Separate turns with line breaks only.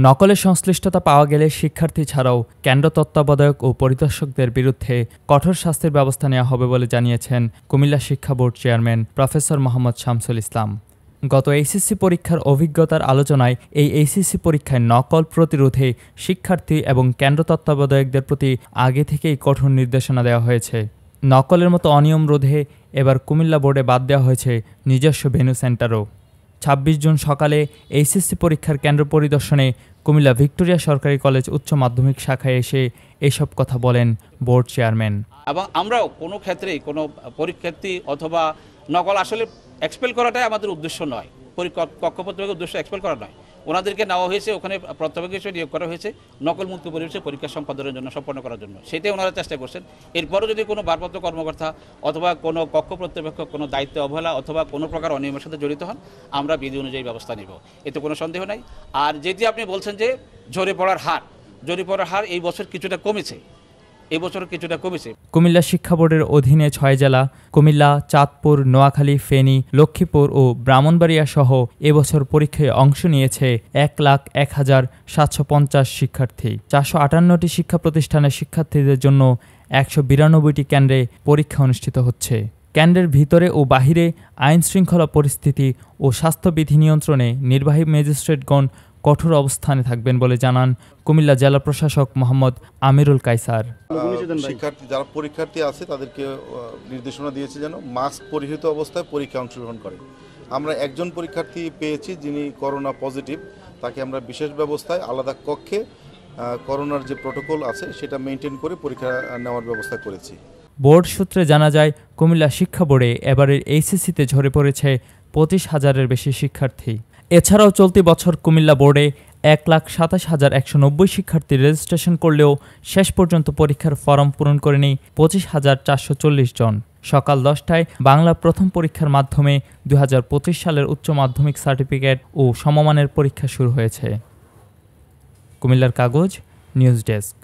নকলের সংশ্লিষ্টতা পাওয়া গেলে শিক্ষার্থী ছাড়াও কেন্দ্র তত্ত্বাবধায়ক ও পরিদর্শকদের বিরুদ্ধে কঠোর শাস্তির ব্যবস্থা নেওয়া হবে বলে জানিয়েছেন কুমিল্লা শিক্ষা board chairman professor Mohammad Shamsul Islam. গত এইচএসসি পরীক্ষার অভিজ্ঞতার আলোচনায় এই এইচএসসি পরীক্ষায় নকল প্রতিরোধে শিক্ষার্থী এবং কেন্দ্র তত্ত্বাবধায়কদের প্রতি আগে থেকেই কঠোর নির্দেশনা দেওয়া হয়েছে। নকলের মতো অনিয়ম রোধে এবার কুমিল্লা বোর্ডে বাদ দেওয়া হয়েছে নিজস্ব ভেন্যু সেন্টারও। ২৬ জুন সকালে এইচএসসি পরীক্ষার কেন্দ্র পরিদর্শনে কুমিল্লা ভিক্টোরিয়া সরকারি কলেজ উচ্চ মাধ্যমিক শাখায় এসে এসব কথা বলেন বোর্ড চেয়ারম্যান।
এবং আমরাও কোনো ক্ষেত্রেই কোনো পরীক্ষার্থী অথবা নকল আসলে এক্সপেল করাটাই আমাদের উদ্দেশ্য নয়, কক্ষপত্রের উদ্দেশ্য এক্সপেল করা নয়। ওনাদেরকে নেওয়া হয়েছে, ওখানে প্রাথমিক হিসেবে নিয়োগ করা হয়েছে নকল মুক্ত পরিবেশে পরীক্ষা সম্পাদনের জন্য, সম্পন্ন করার জন্য। সেটাই ওনারা চেষ্টা করছেন। এরপরও যদি কোনো ভারপ্রাপ্ত কর্মকর্তা অথবা কোনো কক্ষ পর্যবেক্ষক কোনো দায়িত্ব অবহেলা অথবা কোনো প্রকার অনিয়মের সাথে জড়িত হন, আমরা বিধি অনুযায়ী ব্যবস্থা নিব, এতে কোনো সন্দেহ নাই। আর যেটি আপনি বলছেন যে ঝরে পড়ার হার এই বছর কিছুটা কমেছে,
কুমিল্লা শিক্ষা বোর্ডের অধীনে ৬ জেলা কুমিল্লা, চাঁদপুর, নোয়াখালী, ফেনী, লক্ষ্মীপুর ও ব্রাহ্মণবাড়িয়া সহ এবছর পরীক্ষায় অংশ নিয়েছে ১,০১,৭৫০ শিক্ষার্থী। ৪৫৮টি শিক্ষা প্রতিষ্ঠানের শিক্ষার্থীদের জন্য ১৯২টি কেন্দ্রে পরীক্ষা অনুষ্ঠিত হচ্ছে। কেন্দ্রের ভিতরে ও বাহিরে আইন শৃঙ্খলা পরিস্থিতি ও স্বাস্থ্যবিধি নিয়ন্ত্রণে নির্বাহী ম্যাজিস্ট্রেটগণ কঠোর অবস্থানে থাকবেন বলে জানান কুমিল্লা জেলা প্রশাসক মোহাম্মদ আমিরুল কায়সার।
যারা পরীক্ষার্থী আছে তাদেরকে নির্দেশনা দিয়েছে যেন মাস্ক পরিহিত অবস্থায় পরীক্ষা অংশগ্রহণ করে। আমরা একজন পরীক্ষার্থী পেয়েছি যিনি করোনা পজিটিভ, তাকে আমরা বিশেষ ব্যবস্থায় আলাদা কক্ষে করোনার যে প্রোটোকল আছে সেটা মেনটেন করে পরীক্ষা নেওয়ার ব্যবস্থা করেছি।
বোর্ড সূত্রে জানা যায় কুমিল্লা শিক্ষা বোর্ডে এবারের এইচএসসিতে ঝরে পড়েছে ২৫,০০০-এর বেশি শিক্ষার্থী। এছাড়াও চলতি বছর কুমিল্লা বোর্ডে ১,২৭,১৯০ শিক্ষার্থী রেজিস্ট্রেশন করলেও শেষ পর্যন্ত পরীক্ষার ফরম পূরণ করেনি ২৫,৪৪০ জন। সকাল ১০টায় বাংলা প্রথম পরীক্ষার মাধ্যমে ২০২৫ সালের উচ্চ মাধ্যমিক সার্টিফিকেট ও সমমানের পরীক্ষা শুরু হয়েছে। কুমিল্লার কাগজ নিউজ ডেস্ক।